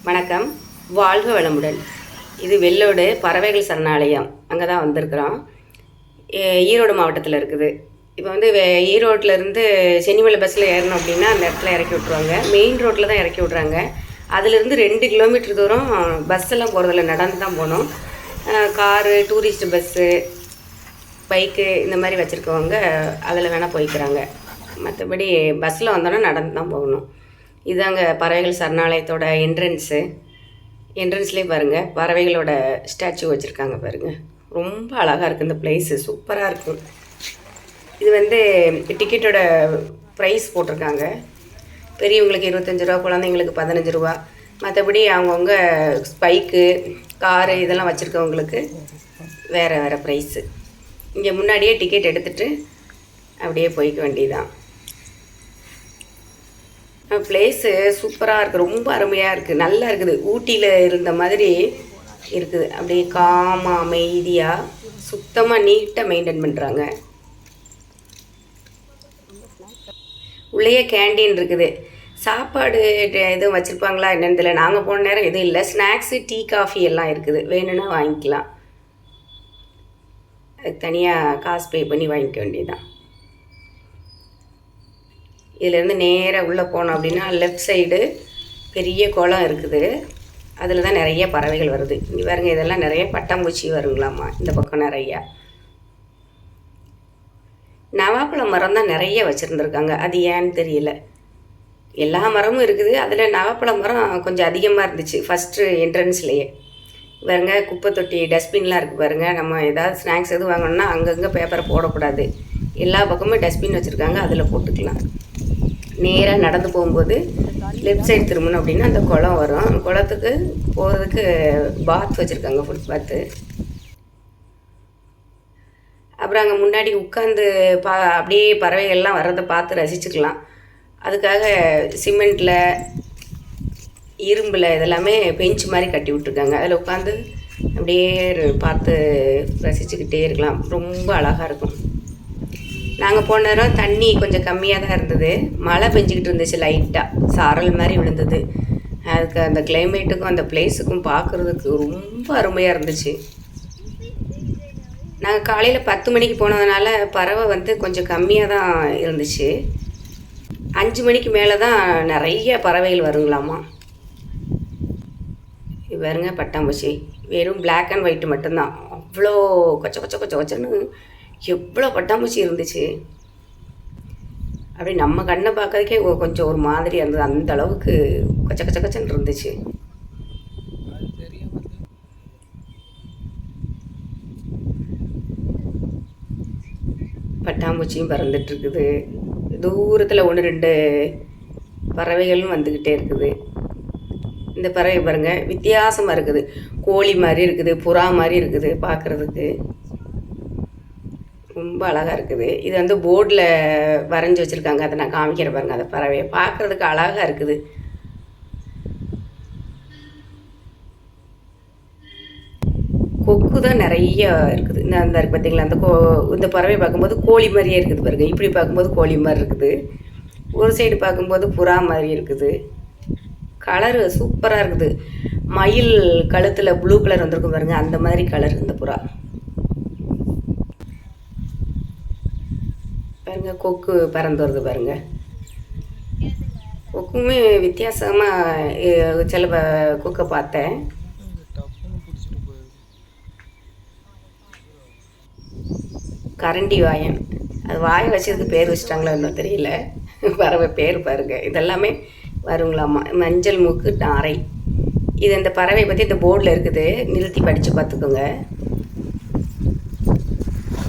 வணக்கம். வாழ்க வளமுடன். இது வெள்ளோடு பறவைகள் சரணாலயம். அங்கே தான் வந்திருக்கிறோம். ஈரோடு மாவட்டத்தில் இருக்குது. இப்போ வந்து ஈரோட்டிலேருந்து சென்னிமலை பஸ்ஸில் ஏறணும் அப்படின்னா அந்த இடத்துல இறக்கி விட்ருவாங்க. மெயின் ரோட்டில் தான் இறக்கி விட்றாங்க. அதிலிருந்து 2 கிலோமீட்டர் தூரம் பஸ்ஸெல்லாம் போகிறதில்ல, நடந்து தான் போகணும். காரு, டூரிஸ்ட் பஸ்ஸு, பைக்கு இந்த மாதிரி வச்சுருக்கவங்க அதில் வேணால் போய்க்கிறாங்க. மற்றபடி பஸ்ஸில் வந்தோன்னா நடந்து தான் போகணும். இதாங்க பறவைகள் சரணாலயத்தோட என்ட்ரன்ஸ்லேயே பாருங்கள், பறவைகளோட ஸ்டாச்சு வச்சுருக்காங்க பாருங்கள். ரொம்ப அழகாக இருக்குது இந்த பிளேஸு, சூப்பராக இருக்கும். இது வந்து டிக்கெட்டோட ப்ரைஸ் போட்டிருக்காங்க. பெரியவங்களுக்கு 25 ரூபா, குழந்தைங்களுக்கு 15 ரூபா. மற்றபடி அவங்கவுங்க பைக்கு, காரு இதெல்லாம் வச்சுருக்கவங்களுக்கு வேறு வேறு ப்ரைஸு. இங்கே முன்னாடியே டிக்கெட் எடுத்துகிட்டு அப்படியே போய்க்க வேண்டியதான். பிளேஸு சூப்பராக இருக்குது, ரொம்ப அருமையாக இருக்குது, நல்லா இருக்குது. ஊட்டியில் இருந்த மாதிரி இருக்குது. அப்படியே காமாக அமைதியாக சுத்தமாக நீட்டாக மெயின்டைன் பண்ணுறாங்க. உள்ளேயே கேண்டீன் இருக்குது. சாப்பாடு எதுவும் வச்சுருப்பாங்களா என்னென்னு தெரியல. நாங்கள் போன நேரம் எதுவும் இல்லை. ஸ்நாக்ஸு, டீ, காஃபி எல்லாம் இருக்குது. வேணும்னா வாங்கிக்கலாம். அதுக்கு தனியாக காசு பே பண்ணி வாங்கிக்க வேண்டியதுதான். இதிலேருந்து நேராக உள்ளே போனோம் அப்படின்னா லெஃப்ட் சைடு பெரிய குளம் இருக்குது. அதில் தான் நிறைய பறவைகள் வருது. இங்கே பாருங்க, இதெல்லாம் நிறைய பட்டாம்பூச்சி வருங்களாம்மா. இந்த பக்கம் நிறையா நவாப்பழம் மரம் தான் நிறைய வச்சுருந்துருக்காங்க. அது ஏன்னு தெரியல. எல்லா மரமும் இருக்குது, அதில் நவாப்பழ மரம் கொஞ்சம் அதிகமாக இருந்துச்சு ஃபஸ்ட்டு என்ட்ரன்ஸ்லேயே. பாருங்க, குப்பை தொட்டி, டஸ்ட்பின்லாம் இருக்குது பாருங்கள். நம்ம ஏதாவது ஸ்நாக்ஸ் எதுவும் வாங்கணுன்னா அங்கங்கே பேப்பரை போடக்கூடாது. எல்லா பக்கமும் டஸ்ட்பின் வச்சுருக்காங்க, அதில் போட்டுக்கலாம். நேராக நடந்து போகும்போது லெஃப்ட் சைடு திரும்பணும் அப்படின்னா அந்த குளம் வரும். குளத்துக்கு போகிறதுக்கு பாத் வச்சுருக்காங்க, ஃபுட் பாத்து. அப்புறம் அங்கே முன்னாடி உட்காந்து அப்படியே பறவைகள்லாம் வர்றதை பார்த்து ரசிச்சுக்கலாம். அதுக்காக சிமெண்ட்டில், இரும்பில் இதெல்லாமே பெஞ்ச் மாதிரி கட்டி விட்ருக்காங்க. அதில் உட்காந்து அப்படியே பார்த்து ரசிச்சுக்கிட்டே இருக்கலாம். ரொம்ப அழகாக இருக்கும். நாங்கள் போன நேரம் தண்ணி கொஞ்சம் கம்மியாக தான் இருந்தது. மழை பெஞ்சிக்கிட்டு இருந்துச்சு, லைட்டாக சாரல் மாதிரி விழுந்தது. அதுக்கு அந்த கிளைமேட்டுக்கும் அந்த பிளேஸுக்கும் பார்க்குறதுக்கு ரொம்ப அருமையாக இருந்துச்சு. நாங்கள் காலையில் 10 மணிக்கு போனதுனால பறவை வந்து கொஞ்சம் கம்மியாக தான் இருந்துச்சு. 5 மணிக்கு மேலே தான் நிறைய பறவைகள் வருங்களாமா. இது பாருங்க, பட்டாம்பூச்சி வெறும் பிளாக் அண்ட் ஒயிட் மட்டும்தான். அவ்வளோ கொச்ச கொச்ச கொச்ச கொச்சன்னு எவ்வளோ பட்டாம்பூச்சி இருந்துச்சு. அப்படி நம்ம கண்ணை பார்க்கறதுக்கே கொஞ்சம் ஒரு மாதிரி இருந்தது. அந்த அளவுக்கு கொச்ச கொச்ச கொச்சன்னு இருந்துச்சு. பட்டாம்பூச்சியும் பறந்துட்டுருக்குது. தூரத்தில் 1-2 பறவைகளும் வந்துக்கிட்டே இருக்குது. இந்த பறவை பாருங்கள், வித்தியாசமாக இருக்குது. கோழி மாதிரி இருக்குது, புறா மாதிரி இருக்குது, பார்க்குறதுக்கு ரொம்ப அழகாக இருக்குது. இது வந்து போர்டில் வரைஞ்சி வச்சுருக்காங்க, அதை நான் காமிக்கிற பாருங்கள். அந்த பறவையை பார்க்குறதுக்கு அழகாக இருக்குது. கொக்கு தான் நிறைய இருக்குது. இந்த இருக்குது பார்த்தீங்களா, இந்த பறவை பார்க்கும்போது கோழி மாதிரியே இருக்குது பாருங்கள். இப்படி பார்க்கும்போது கோழி மாதிரி இருக்குது, ஒரு சைடு பார்க்கும்போது புறா மாதிரி இருக்குது. கலரு சூப்பராக இருக்குது. மயில் கழுத்தில் ப்ளூ கலர் வந்திருக்கும் பாருங்கள், அந்த மாதிரி கலர் இந்த புறா பாருங்கள். கொக்கு பறந்து வருது பாருங்கள். கொக்குமே வித்தியாசமாக சில கொக்கை பார்த்தேன். கரண்டி வாயன், அது வாயை வச்சதுக்கு பேர் வச்சுட்டாங்களோ இன்னும் தெரியல. பறவை பேர் பாருங்கள். இதெல்லாமே வருங்களாம்மா. மஞ்சள் மூக்கு நாரை. இது இந்த பறவை பற்றி இந்த போர்டில் இருக்குது, நிறுத்தி படித்து பார்த்துக்கோங்க.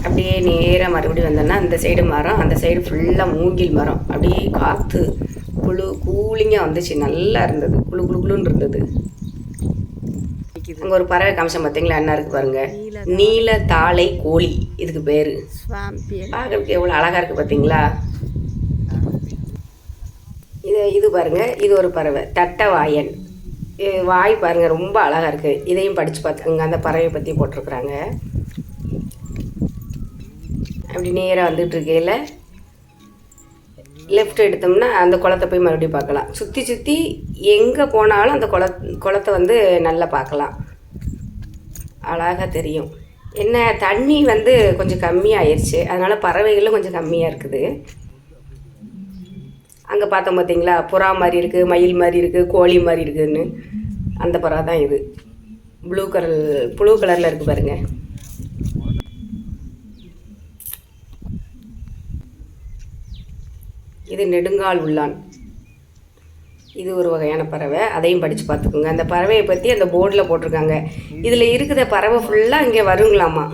அப்படியே நேராக மறுபடியும் வந்தோன்னா அந்த சைடு மரம், அந்த சைடு ஃபுல்லாக மூங்கில் மரம். அப்படியே காற்று கூலிங்காக வந்துச்சு, நல்லா இருந்தது, குளு குளுன்னு இருந்தது. அங்கே ஒரு பறவை காமிச்சம் பார்த்தீங்களா, என்ன இருக்குது பாருங்கள், நீல தாளை கோழி இதுக்கு பேர். பார்க்குறதுக்கு எவ்வளோ அழகாக இருக்குது பார்த்தீங்களா. இது பாருங்கள், இது ஒரு பறவை தட்டவாயன். வாய் பாருங்கள், ரொம்ப அழகாக இருக்குது. இதையும் படித்து பார்த்துக்கோங்க. அந்த பறவை பற்றி போட்டிருக்குறாங்க. அப்படி நேராக வந்துட்டு இருக்கையில் லெஃப்ட் எடுத்தோம்னா அந்த குளத்தை போய் மறுபடியும் பார்க்கலாம். சுற்றி சுற்றி எங்கே போனாலும் அந்த குளத்தை வந்து நல்லா பார்க்கலாம், அழகாக தெரியும். என்ன தண்ணி வந்து கொஞ்சம் கம்மியாகிடுச்சு, அதனால் பறவைகளும் கொஞ்சம் கம்மியாக இருக்குது. அங்கே பார்த்தோம் பார்த்தீங்களா, புறா மாதிரி இருக்குது, மயில் மாதிரி இருக்குது, கோழி மாதிரி இருக்குதுன்னு, அந்த புறா தான் இது. ப்ளூ கலரில் இருக்குது பாருங்கள். இது நெடுங்கால் உள்ளான். இது ஒரு வகையான பறவை, அதையும் படித்து பார்த்துக்கோங்க. அந்த பறவையை பற்றி அந்த போர்டில் போட்டிருக்காங்க. இதில் இருக்கிற பறவை ஃபுல்லாக இங்கே வருங்களாமா,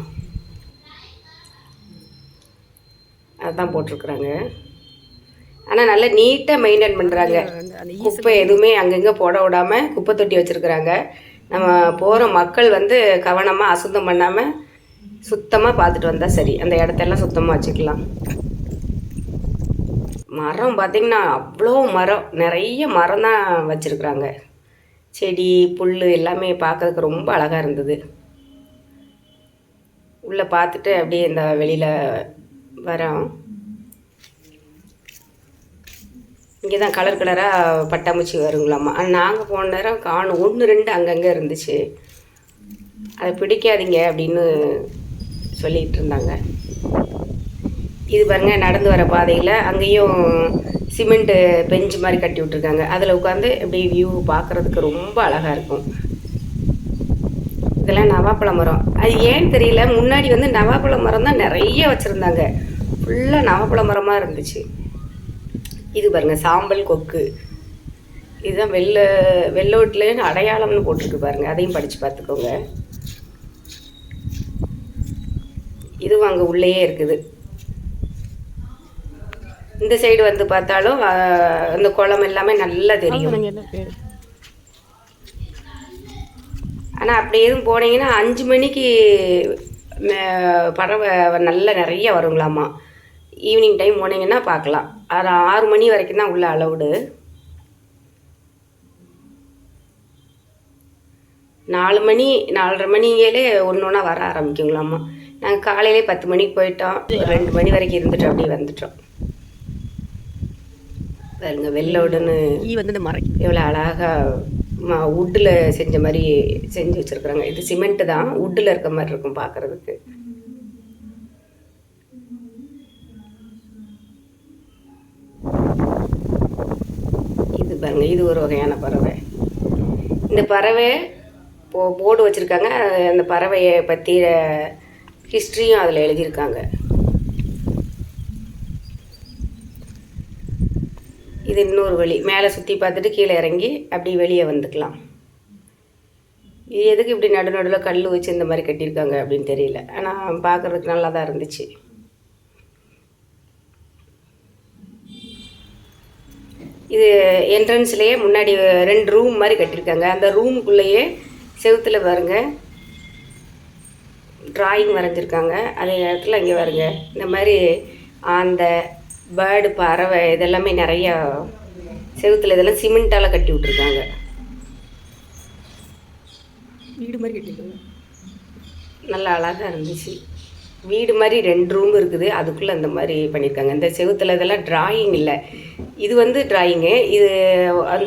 அதுதான் போட்டிருக்குறாங்க. ஆனால் நல்லா நீட்டாக மெயின்டைன் பண்ணுறாங்க. குப்பை எதுவுமே அங்கங்கே போட விடாமல் குப்பை தொட்டி வச்சுருக்குறாங்க. நம்ம போகிற மக்கள் வந்து கவனமாக அசுத்தம் பண்ணாமல் சுத்தமாக பார்த்துட்டு வந்தால் சரி, அந்த இடத்தெல்லாம் சுத்தமாக வச்சுக்கலாம். மரம் பார்த்திங்கன்னா அவ்வளோ மரம், நிறைய மரம் தான் வச்சுருக்குறாங்க. செடி புல் எல்லாமே பார்க்கறதுக்கு ரொம்ப அழகாக இருந்தது. உள்ளே பார்த்துட்டு அப்படியே இந்த வெளியில் வரோம். இங்கே தான் கலர் கலராக பட்டாம்பூச்சி வருங்களாம்மா. நாங்கள் போன நேரம் காணும், 1-2 அங்கங்கே இருந்துச்சு. அதை பிடிக்காதீங்க அப்படின்னு சொல்லிகிட்டு இருந்தாங்க. இது பாருங்கள், நடந்து வர பாதையில் அங்கேயும் சிமெண்ட்டு பெஞ்சு மாதிரி கட்டி விட்ருக்காங்க. அதில் உட்காந்து அப்படியே வியூ பார்க்குறதுக்கு ரொம்ப அழகாக இருக்கும். இதெல்லாம் நவாப்பழ மரம். அது ஏன்னு தெரியல, முன்னாடி வந்து நவாப்பழ மரம் தான் நிறைய வச்சுருந்தாங்க, ஃபுல்லாக நவாப்பழ மரமாக இருந்துச்சு. இது பாருங்கள், சாம்பல் கொக்கு. இதுதான் வெள்ளோட்டில் அடையாளம்னு போட்டிருக்கு பாருங்கள், அதையும் படித்து பார்த்துக்கோங்க. இதுவும் அங்கே உள்ளேயே இருக்குது. இந்த சைடு வந்து பார்த்தாலும் அந்த குளம் எல்லாமே நல்லா தெரியும். ஆனால் அப்படி எதுவும் போனீங்கன்னா 5 மணிக்கு பறவை நல்லா நிறைய வருங்களாமா. ஈவினிங் டைம் போனீங்கன்னா பார்க்கலாம். 6 மணி வரைக்கும் தான் உள்ள அலவுடு. 4 மணி 4:30 மணிங்களே ஒன்று வர ஆரம்பிக்குங்களாம்மா. நாங்கள் காலையிலே 10 மணிக்கு போயிட்டோம், 2 மணி வரைக்கும் இருந்துட்டு அப்படியே வந்துட்டோம். பாருங்க, வெள்ளோடுன்னு வந்து இந்த மரம் எவ்வளோ அழகாக வுட்டில் செஞ்ச மாதிரி செஞ்சு வச்சுருக்குறாங்க. இது சிமெண்ட்டு தான், வுட்டில் இருக்க மாதிரி இருக்கும் பார்க்குறதுக்கு. இது பாருங்க, இது ஒரு வகையான பறவை. இந்த பறவை போர்டு வச்சுருக்காங்க, அந்த பறவையை பற்றி ஹிஸ்ட்ரியும் அதில் எழுதியிருக்காங்க. இது இன்னொரு வழி, மேலே சுற்றி பார்த்துட்டு கீழே இறங்கி அப்படி வெளியே வந்துக்கலாம். இது எதுக்கு இப்படி நடுநடுவில் கல் வச்சு இந்த மாதிரி கட்டியிருக்காங்க அப்படின்னு தெரியல, ஆனால் பார்க்குறதுக்கு நல்லா தான் இருந்துச்சு. இது என்ட்ரன்ஸ்லேயே முன்னாடி 2 ரூம் மாதிரி கட்டியிருக்காங்க. அந்த ரூமுக்குள்ளேயே செவுத்தில் பாருங்க ட்ராயிங் வரைஞ்சிருக்காங்க. அதே இடத்துல இங்கே பாருங்க இந்த மாதிரி அந்த பேர்டு பறவை இதெல்லாமே நிறையா செவுத்தில் இதெல்லாம் சிமெண்ட்டால் கட்டி விட்ருக்காங்க. வீடு மாதிரி கட்டிருக்காங்க, நல்லா அழகாக இருந்துச்சு. வீடு மாதிரி 2 ரூம் இருக்குது, அதுக்குள்ளே அந்த மாதிரி பண்ணியிருக்காங்க. இந்த செவுத்தில் இதெல்லாம் ட்ராயிங் இல்லை, இது வந்து ட்ராயிங்கு. இது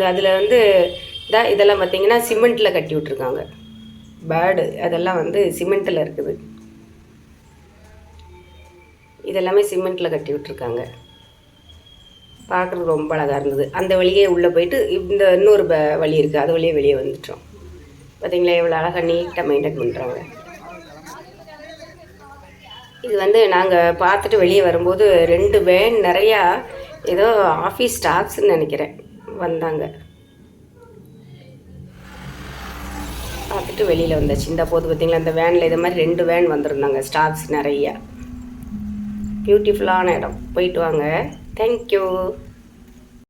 அதில் வந்து இதெல்லாம் பார்த்திங்கன்னா சிமெண்ட்டில் கட்டி விட்ருக்காங்க. பேர்டு அதெல்லாம் வந்து சிமெண்ட்டில் இருக்குது, இதெல்லாமே சிமெண்ட்டில் கட்டி விட்ருக்காங்க. பார்க்குறது ரொம்ப அழகாக இருந்தது. அந்த வழியே உள்ளே போயிட்டு இந்த இன்னொரு வழி இருக்குது, அது வழியே வெளியே வந்துட்டோம். பார்த்திங்களா எவ்வளோ அழகாக நீட்டாக மெயின்டைன் பண்ணுறாங்க. இது வந்து நாங்கள் பார்த்துட்டு வெளியே வரும்போது 2 வேன் நிறையா ஏதோ ஆஃபீஸ் ஸ்டாஃப்ஸ்ன்னு நினைக்கிறேன் வந்தாங்க. பார்த்துட்டு வெளியில் வந்தாச்சு. இந்த போது பார்த்திங்களா இந்த வேனில் இதை மாதிரி 2 வேன் வந்திருந்தாங்க, ஸ்டாஃப்ஸ் நிறையா. பியூட்டிஃபுல்லான இடம், போயிட்டு வாங்க. தேங்க்யூ.